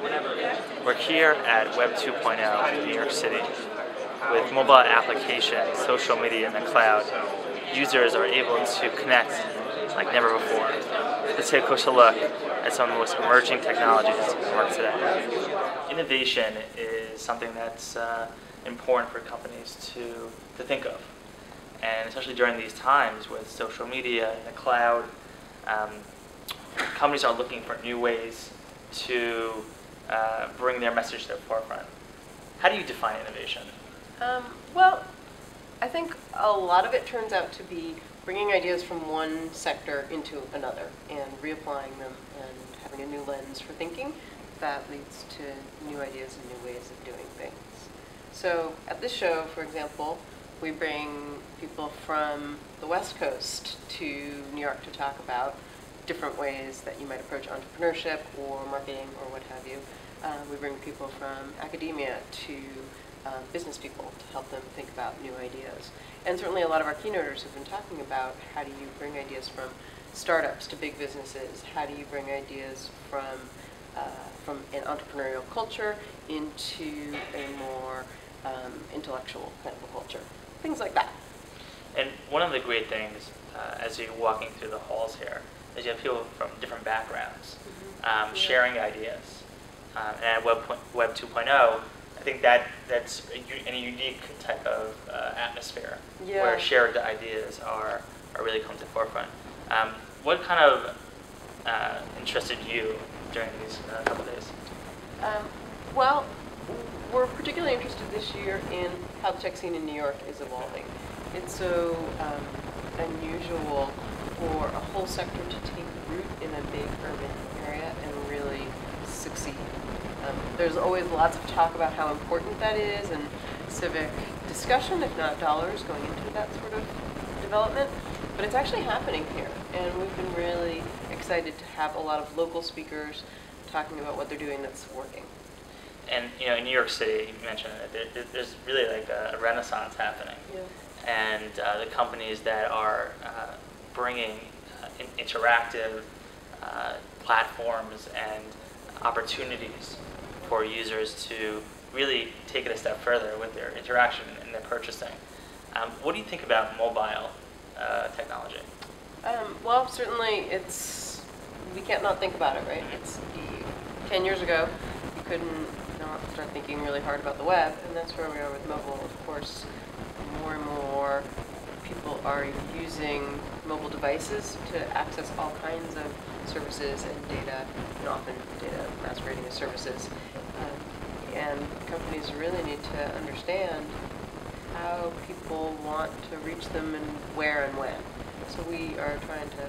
online. We're here at Web 2.0 in New York City. With mobile applications, social media, and the cloud, users are able to connect like never before. Let's take a closer look at some of the most emerging technologies in the market today. Innovation is something that's important for companies to think of. And especially during these times with social media and the cloud, companies are looking for new ways to bring their message to the forefront. How do you define innovation? Well, I think a lot of it turns out to be bringing ideas from one sector into another and reapplying them and having a new lens for thinking that leads to new ideas and new ways of doing things. So at this show, for example, we bring people from the West Coast to New York to talk about different ways that you might approach entrepreneurship or marketing or what have you. We bring people from academia to business people to help them think about new ideas. And certainly a lot of our keynoters have been talking about how do you bring ideas from startups to big businesses, how do you bring ideas from an entrepreneurial culture into a more intellectual kind of a culture, things like that. And one of the great things as you're walking through the halls here is you have people from different backgrounds sharing ideas. And at Web 2.0, I think that's a unique type of atmosphere where shared ideas are really come to the forefront. What kind of interested you during these couple days? Well, we're particularly interested this year in how the tech scene in New York is evolving. It's so unusual for a whole sector to take root in a big urban area and really succeed. There's always lots of talk about how important that is and civic discussion, if not dollars, going into that sort of development. But it's actually happening here, and we've been really excited to have a lot of local speakers talking about what they're doing that's working. And in New York City, you mentioned it, there's really like a renaissance happening. Yeah. And the companies that are bringing interactive platforms and opportunities for users to really take it a step further with their interaction and their purchasing. What do you think about mobile technology? Well, certainly we can't not think about it, right? 10 years ago, you couldn't not start thinking really hard about the web, and that's where we are with mobile. Of course, more and more people are using mobile devices to access all kinds of services and data, and often data masquerading as services. And companies really need to understand how people want to reach them and where and when. So we are trying to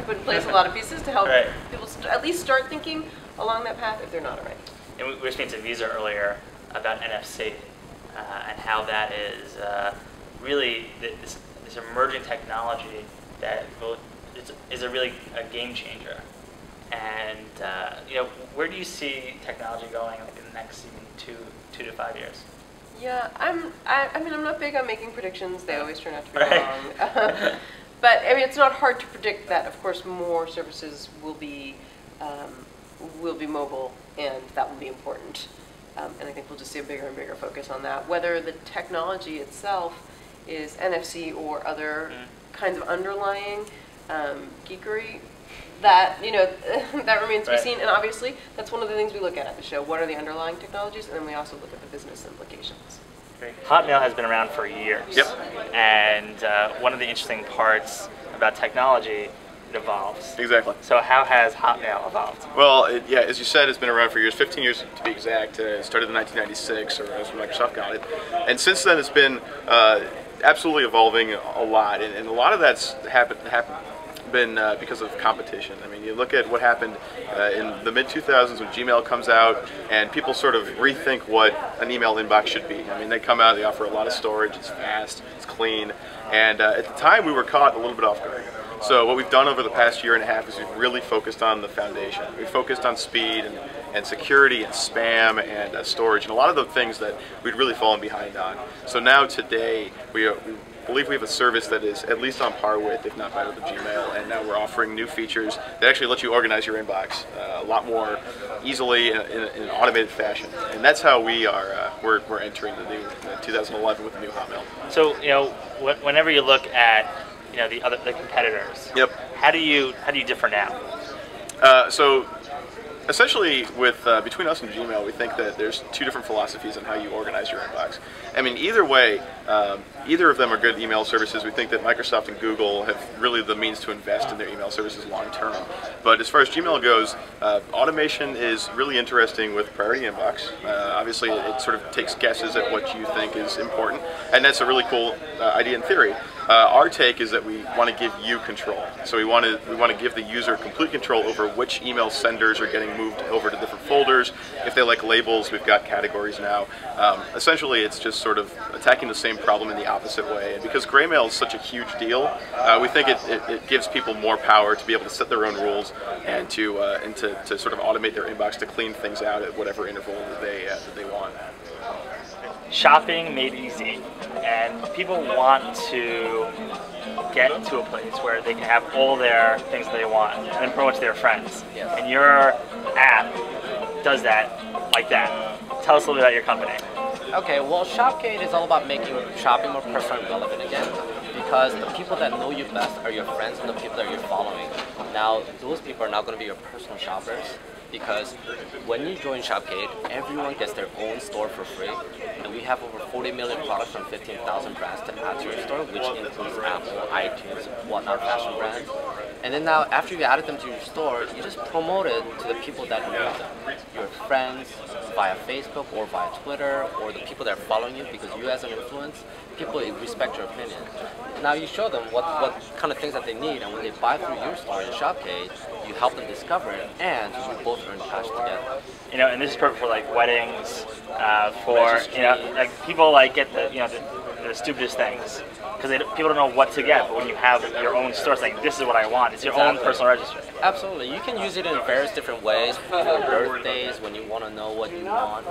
put in place a lot of pieces to help people at least start thinking along that path if they're not already. And we were speaking to Visa earlier about NFC and how that is really this emerging technology that is a really a game changer. And where do you see technology going like in the next even 2 to 5 years? Yeah, I mean, I'm not big on making predictions. They always turn out to be wrong. But I mean, it's not hard to predict that. Of course, more services will be mobile, and that will be important. And I think we'll just see a bigger and bigger focus on that. Whether the technology itself is NFC or other kinds of underlying geekery, that that remains to be seen. And obviously, that's one of the things we look at the show. What are the underlying technologies? And then we also look at the business implications. Hotmail has been around for years. Yep. And one of the interesting parts about technology, it evolves. Exactly. So how has Hotmail evolved? Well, as you said, it's been around for years, 15 years to be exact. It started in 1996, or as Microsoft got it. And since then, it's been absolutely evolving a lot. And a lot of that's been because of competition. I mean, you look at what happened in the mid-2000s when Gmail comes out, and people sort of rethink what an email inbox should be. I mean, they come out, they offer a lot of storage, it's fast, it's clean, and at the time we were caught a little bit off guard. So what we've done over the past year and a half is we've really focused on the foundation. We've focused on speed and security and spam and storage and a lot of the things that we'd really fallen behind on. So now today we believe we have a service that is at least on par with, if not better than Gmail, and now we're offering new features that actually let you organize your inbox a lot more easily in an automated fashion. And that's how we're entering the new 2011 with the new Hotmail. So whenever you look at the competitors, yep. How do you differ now? So essentially, between us and Gmail, we think that there's two different philosophies on how you organize your inbox. I mean, either way, either of them are good email services. We think that Microsoft and Google have really the means to invest in their email services long term. But as far as Gmail goes, automation is really interesting with Priority Inbox. Obviously, it sort of takes guesses at what you think is important, and that's a really cool idea in theory. Our take is that we want to give you control. So we want to give the user complete control over which email senders are getting moved over to different folders. If they like labels, we've got categories now. Essentially, it's just sort of attacking the same problem in the opposite way. And because gray mail is such a huge deal, we think it gives people more power to be able to set their own rules and to sort of automate their inbox to clean things out at whatever interval that they want. Shopping made easy, and people want to get to a place where they can have all their things they want and promote to their friends. Yes. And your app does that like that. Tell us a little bit about your company. Okay, well, Shopgate is all about making shopping more personal and relevant again, because the people that know you best are your friends and the people that you're following. Now, those people are now going to be your personal shoppers, because when you join Shopgate, everyone gets their own store for free, and we have over 40 million products from 15,000 brands to add to your store, which includes Apple, iTunes, whatnot, fashion brands. And then now, after you added them to your store, you just promote it to the people that know them, your friends, via Facebook or via Twitter, or the people that are following you, because you as an influence, people respect your opinion. Now you show them what kind of things that they need, and when they buy through your store in Shopgate, you help them discover it, and you both earn cash together. And this is perfect for like weddings, for like people like get the stupidest things because people don't know what to get. But when you have your own store, it's like this is what I want. It's your own personal registry. Absolutely, you can use it in various different ways for birthdays when you want to know what you want,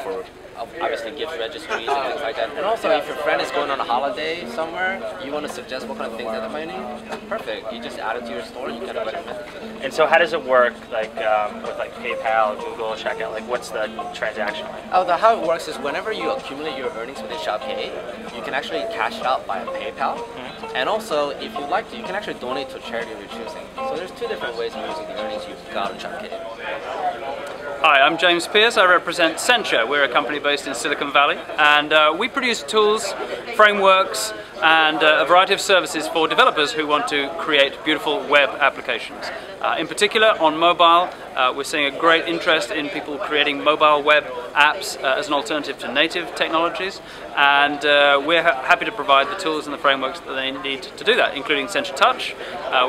for obviously gift registries and things like that. And also, if your friend is going on a holiday somewhere, you want to suggest what kind of things that they might need. Perfect, you just add it to your store and you kind of recommend it to them. And so, how does it work, like with like PayPal, Google Checkout? Like, what's the transaction like? How it works is whenever you accumulate your earnings within Shopgate, you can actually cash it out via PayPal. Mm-hmm. And also, if you'd like to, you can actually donate to a charity of your choosing. So there's two different ways of using the earnings you've got on Shopgate. Hi, I'm James Pierce. I represent Sencha. We're a company based in Silicon Valley, and we produce tools, frameworks, and a variety of services for developers who want to create beautiful web applications. In particular, on mobile, we're seeing a great interest in people creating mobile web apps as an alternative to native technologies, and we're happy to provide the tools and the frameworks that they need to do that, including Sencha Touch,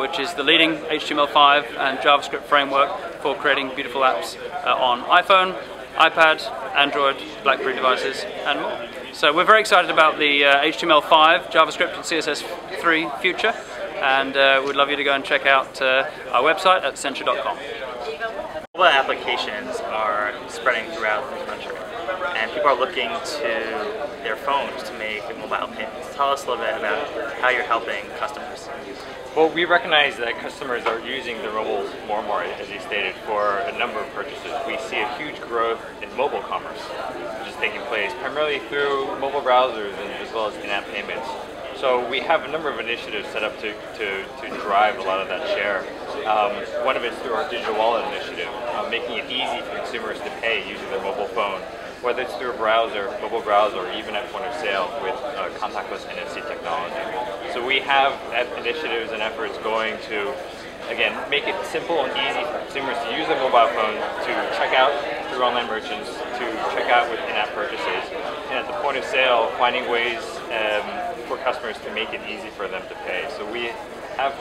which is the leading HTML5 and JavaScript framework for creating beautiful apps on iPhone, iPad, Android, BlackBerry devices, and more. So we're very excited about the HTML5, JavaScript, and CSS3 future, and we'd love you to go and check out our website at sencha.com. Mobile applications are spreading throughout the country, and people are looking to their phones to make mobile payments. Tell us a little bit about how you're helping customers. Well, we recognize that customers are using their mobiles more and more, as you stated, for a number of purchases. We see a huge growth in mobile commerce, which is taking place primarily through mobile browsers and as well as in-app payments. So we have a number of initiatives set up to drive a lot of that share. One of it is through our digital wallet initiative, making it easy for consumers to pay using their mobile phone, whether it's through a browser, mobile browser, or even at point of sale with contactless NFC technology. So we have initiatives and efforts going to, again, make it simple and easy for consumers to use their mobile phone to check out through online merchants, to check out with in-app purchases, and at the point of sale, finding ways for customers to make it easy for them to pay. So we have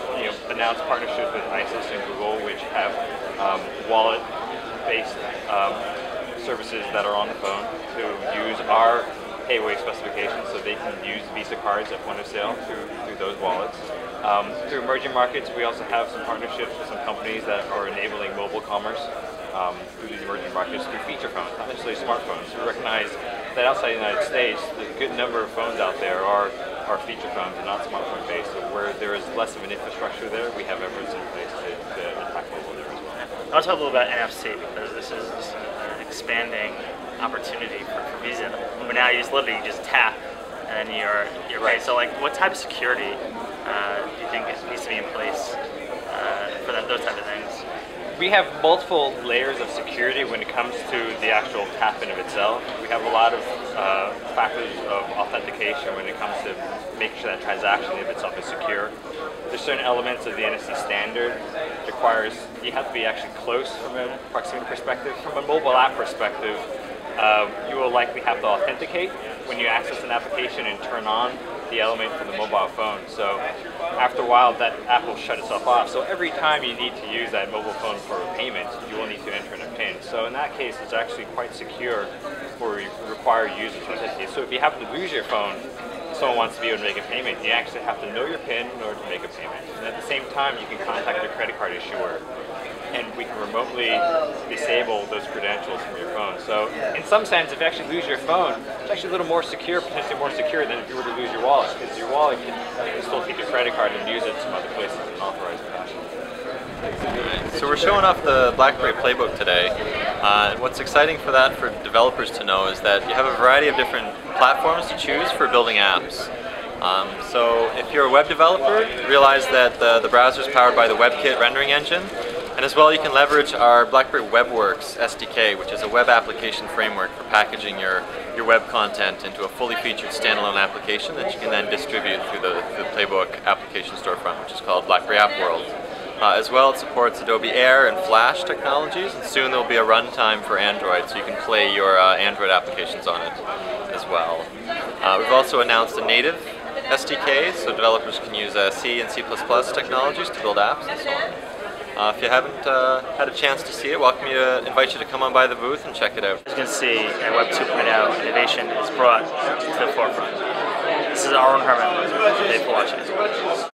announced partnerships with ISIS and Google, which have wallet-based services that are on the phone to use our payway specifications, so they can use Visa cards at point of sale through those wallets. Through emerging markets, we also have some partnerships with some companies that are enabling mobile commerce through these emerging markets through feature phones, not necessarily smartphones. We recognize that outside the United States, the good number of phones out there are feature phones and not smartphone based. So where there is less of an infrastructure there, we have efforts in place to attack mobile there as well. I want to talk a little about NFC because this is just an expanding opportunity for Visa. But now you just literally tap and then you're right. So like, what type of security do you think needs to be in place for those type of things? We have multiple layers of security when it comes to the actual tap-in of itself. We have a lot of factors of authentication when it comes to making sure that transaction of itself is secure. There's certain elements of the NFC standard requires you have to be actually close from a proximity perspective. From a mobile app perspective, you will likely have to authenticate when you access an application and turn on the element from the mobile phone. So after a while, that app will shut itself off. So every time you need to use that mobile phone for a payment, you will need to enter in a PIN. So in that case, it's actually quite secure for require users to authenticate. So if you happen to lose your phone, someone wants to be able to make a payment, you actually have to know your PIN in order to make a payment. And at the same time, you can contact your credit card issuer, and we can remotely disable those credentials from your phone. So in some sense, if you actually lose your phone, it's actually a little more secure, potentially more secure than if you were to lose your wallet, because your wallet can still keep your credit card and use it some other places in an authorized fashion. So we're showing off the BlackBerry Playbook today. What's exciting for that for developers to know is that you have a variety of different platforms to choose for building apps. So if you're a web developer, realize that the browser is powered by the WebKit rendering engine. And as well, you can leverage our BlackBerry WebWorks SDK, which is a web application framework for packaging your web content into a fully featured standalone application that you can then distribute through the Playbook application storefront, which is called BlackBerry App World. As well, it supports Adobe Air and Flash technologies, and soon there will be a runtime for Android, so you can play your Android applications on it as well. We've also announced a native SDK, so developers can use C and C++ technologies to build apps and so on. If you haven't had a chance to see it, invite you to come on by the booth and check it out. As you can see, at Web 2.0, innovation is brought to the forefront. This is Aaron Herman. Thanks for watching.